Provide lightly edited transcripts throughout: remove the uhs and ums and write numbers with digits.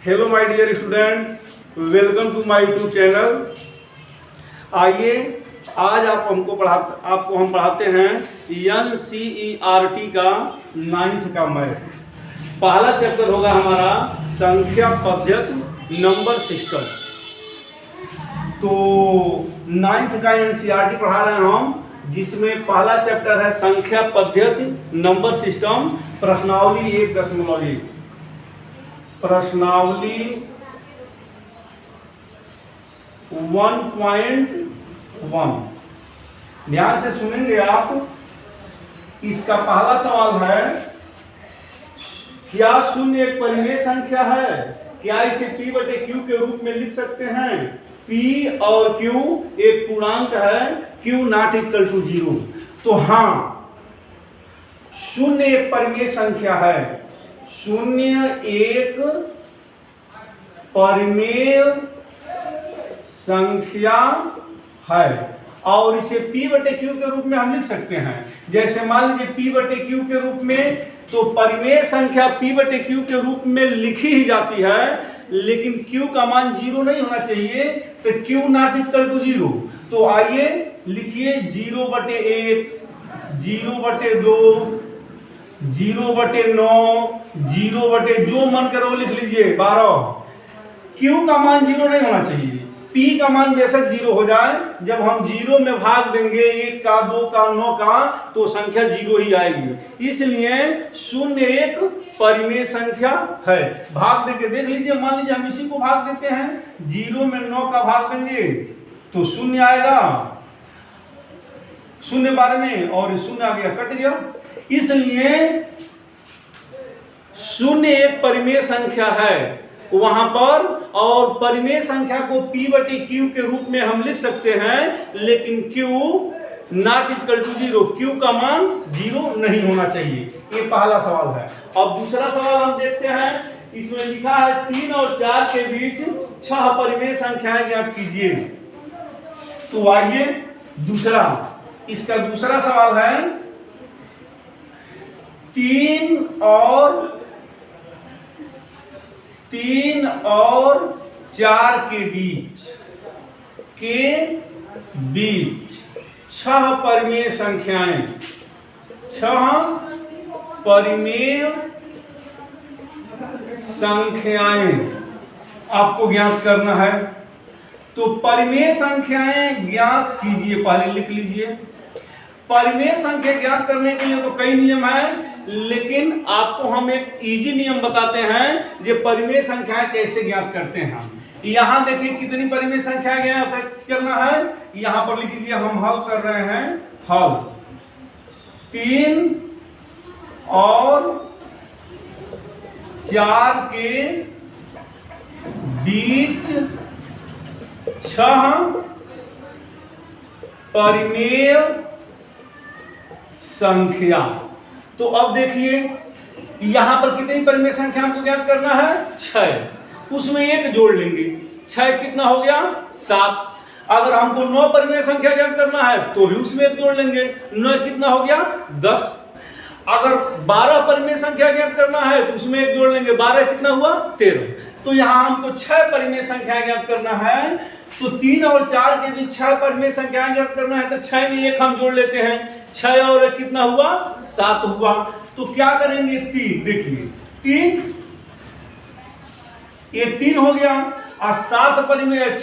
Hello my dear student, welcome to my YouTube channel. आइए आज आपको हम पढ़ाते हैं NCERT का 9th का मैथ। पहला चैप्टर होगा हमारा संख्या पद्धति नंबर सिस्टम। तो 9th का NCERT पढ़ा रहे हैं हम, जिसमें पहला चैप्टर है संख्या पद्धति नंबर सिस्टम, प्रश्नावली 1.1। प्रश्नावली 1.1 ध्यान से सुनेंगे आप। इसका पहला सवाल है, क्या शून्य एक परिमेय संख्या है? क्या इसे P बटे Q के रूप में लिख सकते हैं? P और Q एक पूर्णांक है, Q नॉट इक्वल टू 0। तो हाँ, शून्य एक परिमेय संख्या है। शून्य एक परिमेय संख्या है और इसे P बटे Q के रूप में हम लिख सकते हैं। जैसे मान लीजिए P बटे Q के रूप में, तो परिमेय संख्या P बटे Q के रूप में लिखी ही जाती है, लेकिन Q का मान 0 नहीं होना चाहिए, तो Q नॉट इक्वल टू 0। तो आइए लिखिए 0 बटे 1, 0 बटे 2, 0 बटे 9, 0 बटे जो मन करो लिख लीजिए 12। Q का मान 0 नहीं होना चाहिए, P का मान बेशक 0 हो जाए। जब हम 0 में भाग देंगे 1 का, 2 का, 9 का, तो संख्या 0 ही आएगी। इसलिए शून्य एक परिमेय संख्या है। भाग देके देख लीजिए, मान लीजिए हम इसी को भाग देते हैं, 0 में 9 का भाग देंगे तो शून्य आएगा, 0 12 में, और शून्य आ गया, कट गया। इसलिए शून्य एक परिमेय संख्या है वहां पर, और परिमेय संख्या को P बटे Q के रूप में हम लिख सकते हैं, लेकिन Q not equal to 0, Q का मान 0 नहीं होना चाहिए। ये पहला सवाल है। अब दूसरा सवाल हम देखते हैं। इसमें लिखा है 3 और 4 के बीच 6 परिमेय संख्याएं ज्ञात कीजिए। तो आइए इसका दूसरा सवाल है, 3 और 4 के बीच 6 परिमेय संख्याएं, 6 परिमेय संख्याएं आपको ज्ञात करना है। तो परिमेय संख्याएं ज्ञात कीजिए, पहले लिख लीजिए। परिमेय संख्या ज्ञात करने के लिए तो कई नियम है, लेकिन आपको हम एक इजी नियम बताते हैं, जो परिमेय संख्याएं कैसे ज्ञात करते हैं। यहां देखिए कितनी परिमेय संख्या ज्ञात करना है, यहां पर लिख लीजिए। हम हल कर रहे हैं, हल 3 और 4 के बीच 6 परिमेय संख्या। तो अब देखिए यहां पर कितनी परिमेय संख्या हमको ज्ञात करना है? 6। उसमें 1 जोड़ लेंगे, 6 कितना हो गया? 7। अगर हमको 9 परिमेय संख्या ज्ञात करना है तो भी उसमें 1 जोड़ लेंगे, 9 कितना हो गया? 10। अगर 12 परिमेय संख्या ज्ञात करना है तो उसमें 1 जोड़ लेंगे, 12 कितना हुआ? 13। तो यहां हमको 6 परिमेय संख्या ज्ञात करना है। तो 3 और 4 के बीच 6 परिमेय संख्या ज्ञात करना है, तो 6 में 1 हम जोड़ लेते हैं, 6 और 1 कितना हुआ? 7 हुआ। तो क्या करेंगे? 3, देखिए 3, ये 3 हो गया, और 6 परिमेय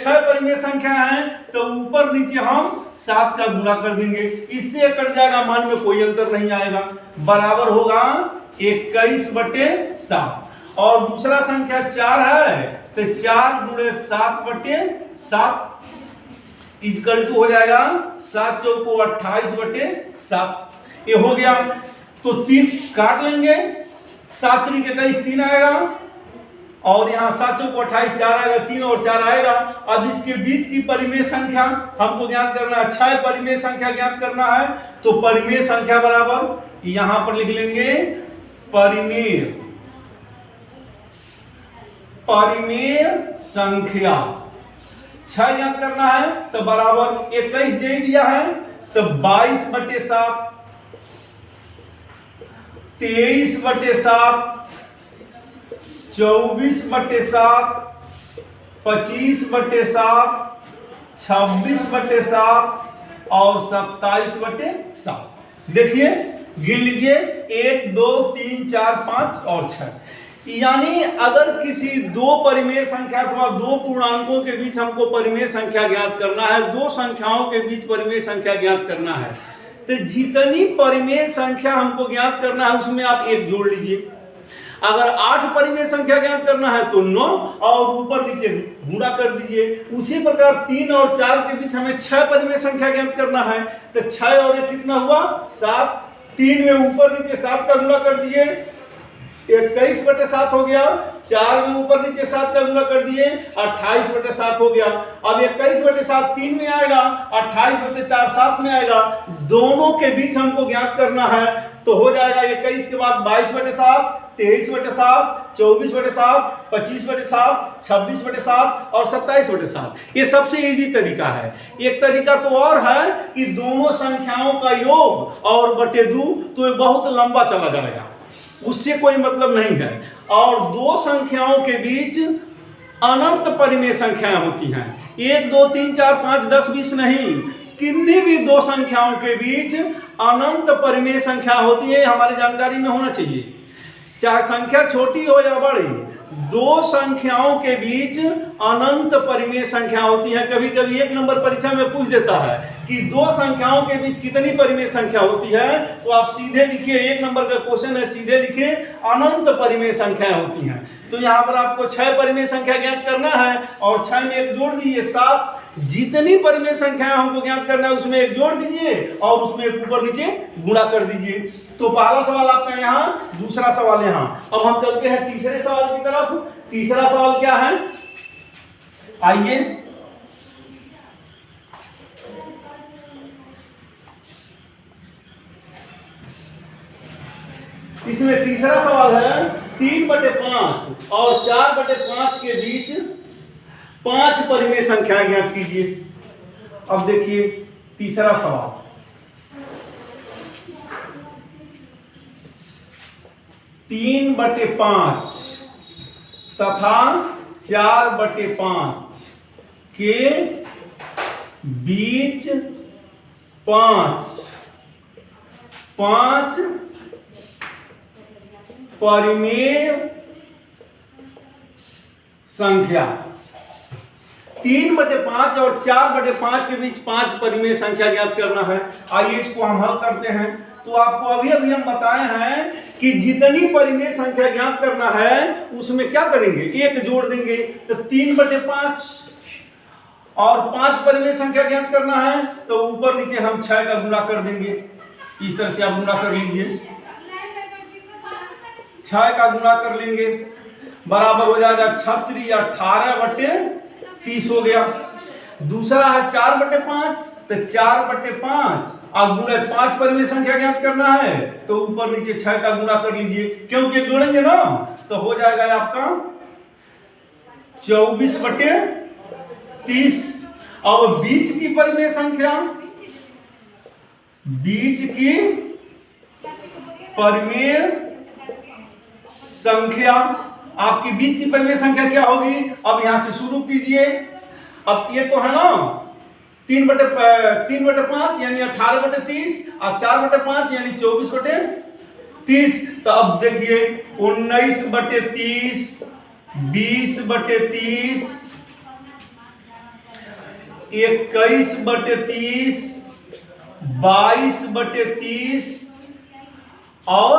संख्या है, तो ऊपर नीचे हम 7 का गुणा कर देंगे, इससे कट जाएगा, मान में कोई अंतर नहीं आएगा, बराबर होगा 21 बटे 7। और दूसरा संख्या 4 है, तो 4 गुणे 7 बटे 7 इक्वल टू हो जाएगा 7 चौको 28 बटे 7। ये हो गया। तो 3 काट लेंगे, 7 3 21 3 आएगा, और यहाँ 7 चौको 28 4 आएगा, 3 और 4 आएगा। अब इसके बीच की परिमेय संख्या हमको ज्ञात करना है, 6 परिमेय संख्या ज्ञात करना है। तो परिमेय संख्या बराबर यहां पर लिख लेंगे, परिमेय संख्या 6 ज्ञात करना है, तो बराबर 21 दे दिया है, तो 22 बटे 7, 23 बटे 7, 24/7, 25/7, 26/7 और 27/7। देखिए गिन लीजिए 1 2 3 4 5 और 6। यानी अगर किसी दो परिमेय संख्या अथवा दो पूर्णांकों के बीच हमको परिमेय संख्या ज्ञात करना है, दो संख्याओं के बीच परिमेय संख्या ज्ञात करना है, तो जितनी परिमेय संख्या हमको ज्ञात करना है उसमें आप 1 जोड़ लीजिए। अगर 8 परिमेय संख्या ज्ञात करना है तो 9 और ऊपर नीचे गुणा कर दीजिए। उसी प्रकार 3 और 4 के बीच हमें 6 परिमेय संख्या ज्ञात करना है, तो 6 और 1 कितना हुआ 7। 3 में ऊपर नीचे 7 का गुणा कर दिए, 21/7 हो गया। 4 में ऊपर नीचे 7 का गुणा कर दिए, 28/7 हो गया। अब 21/7 3 में आएगा, 28/4 7 में आएगा। दोनों के बीच हमको ज्ञात करना है, तो हो जाएगा 21 के बाद 22/7, 23/7, 24/7, 25/7, 26/7 और 27/7। ये सबसे इजी तरीका है। एक तरीका तो और है कि दोनों संख्याओं का योग और बटे 2, तो ये बहुत लंबा चला जाएगा, उससे कोई मतलब नहीं है। और दो संख्याओं के बीच अनंत परिमेय संख्याएं होती हैं, 1 2 3 4 5 10 20 नहीं, किन्हीं भी दो संख्याओं के बीच अनंत परिमेय संख्या होती है। हमारी जानकारी में होना चाहिए, चाहे संख्या छोटी हो या बड़ी, दो संख्याओं के बीच अनंत परिमेय संख्या होती है। कभी कभी 1 नंबर परीक्षा में पूछ देता है कि दो संख्याओं के बीच कितनी परिमेय संख्या होती है, तो आप सीधे लिखिए, 1 नंबर का क्वेश्चन है, सीधे लिखिए अनंत परिमेय संख्याएं होती हैं। तो यहाँ पर आपको 6 परिमेय संख्या ज्ञात करना है और 6 में 1 जोड़ दीजिए 7। जितनी परिमेय संख्या हमको ज्ञात करना है उसमें 1 जोड़ दीजिए और उसमें 1 ऊपर नीचे गुणा कर दीजिए। तो पहला सवाल आपका यहाँ, दूसरा सवाल यहाँ। अब हम चलते हैं तीसरे सवाल की तरफ। तीसरा सवाल क्या है, आइए इसमें तीसरा सवाल है 3/5 और 4/5 के बीच 5 परिमेय संख्याएं ज्ञात कीजिए। अब देखिए तीसरा सवाल, 3/5 तथा 4/5 के बीच 5 परिमेय संख्या। 3/5 और 4/5 के बीच 5 परिमेय संख्या ज्ञात करना है। आइए इसको हम हल करते हैं। तो आपको अभी हम बताए हैं कि जितनी परिमेय संख्या ज्ञात करना है उसमें क्या करेंगे, 1 जोड़ देंगे, तो 3/5 और 5 परिमेय संख्या ज्ञात करना है तो ऊपर नीचे हम 6 का गुणा कर देंगे। इस तरह से आप गुणा कर लीजिए, 6 का गुणा कर लेंगे, बराबर हो जाएगा 36 18/30 हो गया। दूसरा है 4/5, तो 4/5 अब गुणे 5 परिमेय संख्या ज्ञात करना है तो ऊपर नीचे 6 का गुणा कर लीजिए, क्योंकि जोड़ेंगे ना तो हो जाएगा आपका 24/30। अब बीच की परिमेय संख्या, बीच की परिमेय संख्या, आपकी बीच की परिमेय संख्या क्या होगी, अब यहां से शुरू कीजिए। अब ये तो है ना 3/5 यानी 18/30 और 4/5 यानी 24/30। तो अब देखिए 19/30, 20/30, 21/30, 22/30 और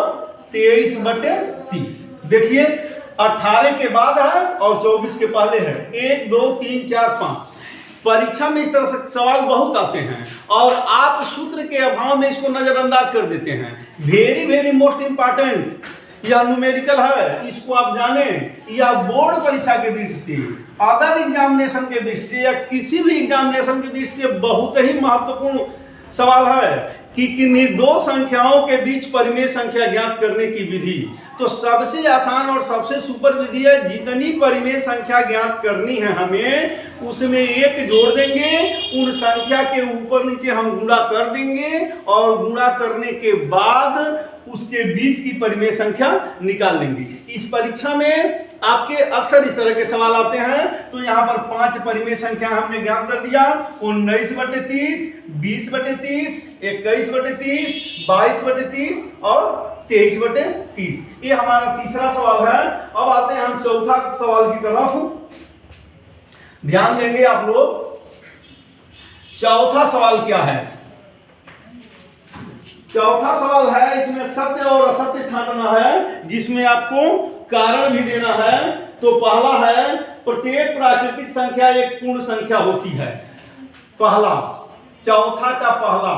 23/30। देखिए 18 के बाद है और 24 के पहले है। 1 2 3 4 5 परीक्षा में इस तरह से सवाल बहुत आते हैं और आप सूत्र के अभाव में इसको नजरअंदाज कर देते हैं। वेरी वेरी मोस्ट इंपॉर्टेंट यह न्यूमेरिकल है, इसको आप जाने। यह बोर्ड परीक्षा के दृष्टि से, अदर एग्जामिनेशन के दृष्टि से या किसी भी एग्जामिनेशन के दृष्टि से बहुत ही महत्वपूर्ण सवाल है कि किन्हीं दो संख्याओं के बीच परिमेय संख्या ज्ञात करने की विधि। तो सबसे आसान और सबसे सुपर विधि है, जितनी परिमेय संख्या ज्ञात करनी है हमें उसमें 1 जोड़ देंगे, उन संख्या के ऊपर नीचे हम गुणा कर देंगे और गुणा करने के बाद उसके बीच की परिमेय संख्या निकाल लेंगे। इस परीक्षा में आपके अक्सर इस तरह के सवाल आते हैं। तो यहाँ पर 5 परिमेय संख्या हमने ज्ञात कर दिया, 19/30, 20/30, 21/30, 22/30 और 23/30। ये हमारा तीसरा सवाल है। अब आते हैं हम चौथा सवाल की तरफ। ध्यान देंगे आप लोग, चौथा सवाल क्या है। चौथा सवाल है, इसमें सत्य और असत्य छांटना है, जिसमें आपको कारण भी देना है। तो पहला है, प्रत्येक प्राकृतिक संख्या एक पूर्ण संख्या होती है। पहला, चौथा का पहला,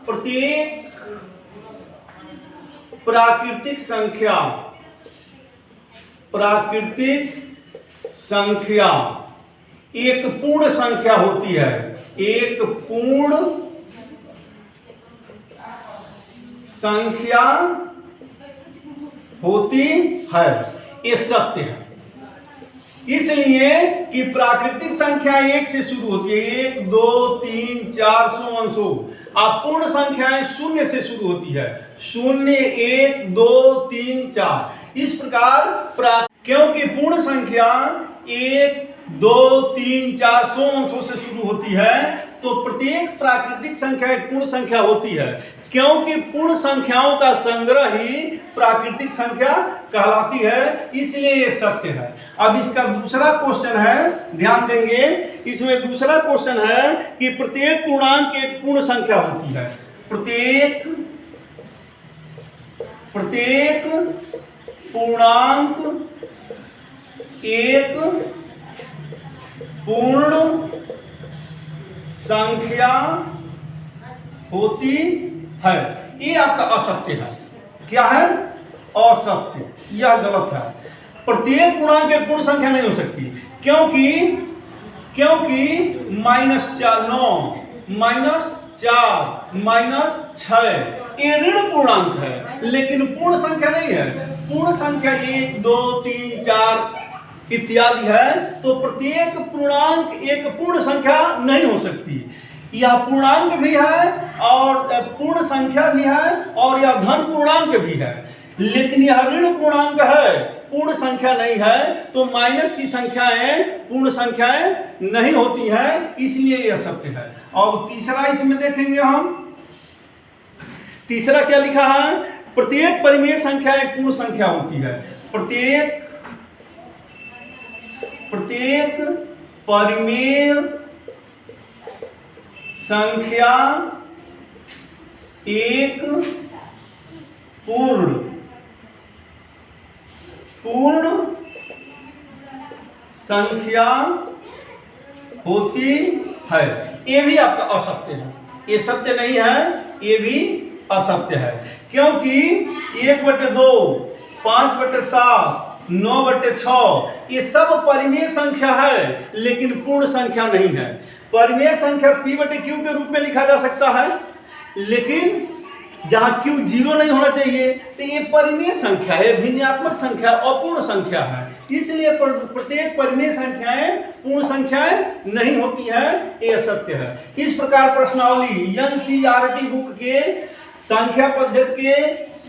प्रत्येक प्राकृतिक संख्या एक पूर्ण संख्या होती है। एक पूर्ण संख्या होती है, ये सत्य है। इसलिए कि प्राकृतिक संख्या 1 से शुरू होती है, 1, 2, 3, 4 सो आप पूर्ण संख्याएं 0 से शुरू होती है, 0, 1, 2, 3, 4। इस प्रकार क्योंकि पूर्ण संख्या 1, 2, 3, 4 सो से शुरू होती है, तो प्रत्येक प्राकृतिक संख्या एक पूर्ण संख्या होती है, क्योंकि पूर्ण संख्याओं का संग्रह ही प्राकृतिक संख्या कहलाती है। इसलिए ये सत्य है। अब इसका दूसरा क्वेश्चन है, ध्यान देंगे, इसमें दूसरा क्वेश्चन है कि प्रत्येक पूर्णांक एक पूर्ण संख्या होती है। प्रत्येक पूर्णांक एक पूर्ण संख्या होती है। ये आपका असत्य है। क्या है? असत्य। यह गलत है। प्रत्येक पूर्णांक एक पूर्ण संख्या नहीं हो सकती, क्योंकि -9, -4, -6 ये ऋण पूर्णांक है, लेकिन पूर्ण संख्या नहीं है। पूर्ण संख्या 1, 2, 3, 4 इत्यादि है। तो प्रत्येक पूर्णांक एक पूर्ण संख्या नहीं हो सकती। यह पूर्णांक भी है और पूर्ण संख्या भी है, और यह धन पूर्णांक भी है, लेकिन यह ऋण पूर्णांक है, पूर्ण संख्या नहीं है। तो माइनस की संख्याएं पूर्ण संख्याएं नहीं होती हैं, इसलिए यह सत्य है। और तीसरा इसमें देखेंगे हम, तीसरा क्या लिखा है? प्रत्येक परिमेय संख्या एक पूर्ण संख्या होती है। प्रत्येक परिमेय संख्या एक पूर्ण संख्या होती है। ये भी आपका असत्य है। ये सत्य नहीं है, ये भी असत्य है, क्योंकि 1/2, 5/7, 9/6 ये सब परिमेय संख्या है, लेकिन पूर्ण संख्या नहीं है। परिमेय संख्या P/Q के रूप में लिखा जा सकता है, लेकिन जहां Q 0 नहीं होना चाहिए, तो ये परिमेय संख्या है, भिन्नात्मक संख्या, अपूर्ण संख्या है। इसलिए प्रत्येक परिमेय संख्याएं पूर्ण संख्याएं नहीं होती है, ये सत्य है। इस प्रकार प्रश्नावली NCERT बुक के संख्या पद्धति के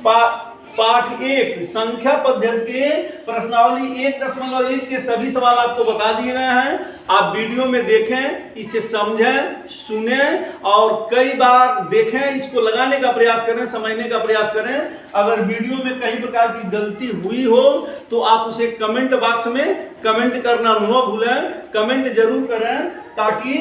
पाठ 1 संख्या पद्धति के प्रश्नावली 1.1 के सभी सवाल आपको बता दिए गए हैं। आप वीडियो में देखें, इसे समझें, सुनें और कई बार देखें, इसको लगाने का प्रयास करें, समझने का प्रयास करें। अगर वीडियो में कई प्रकार की गलती हुई हो तो आप उसे कमेंट बॉक्स में कमेंट करना न भूलें। कमेंट जरूर करें, ताकि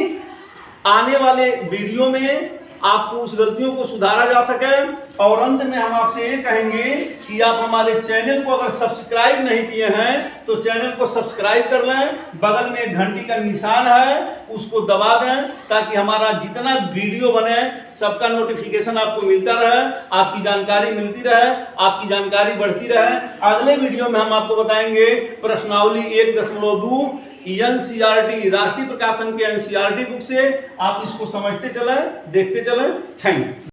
आने वाले वीडियो में आपको उस गलतियों को सुधारा जा सके। और अंत में हम आपसे ये कहेंगे कि आप हमारे चैनल को अगर सब्सक्राइब नहीं किए हैं तो चैनल को सब्सक्राइब कर लें। बगल में एक घंटी का निशान है, उसको दबा दें, ताकि हमारा जितना वीडियो बने सबका नोटिफिकेशन आपको मिलता रहे, आपकी जानकारी मिलती रहे, आपकी जानकारी बढ़ती रहे। अगले वीडियो में हम आपको बताएंगे प्रश्नावली 1.2 NCERT राष्ट्रीय प्रकाशन के NCERT बुक से। आप इसको समझते चलें, देखते चलें। Thank you.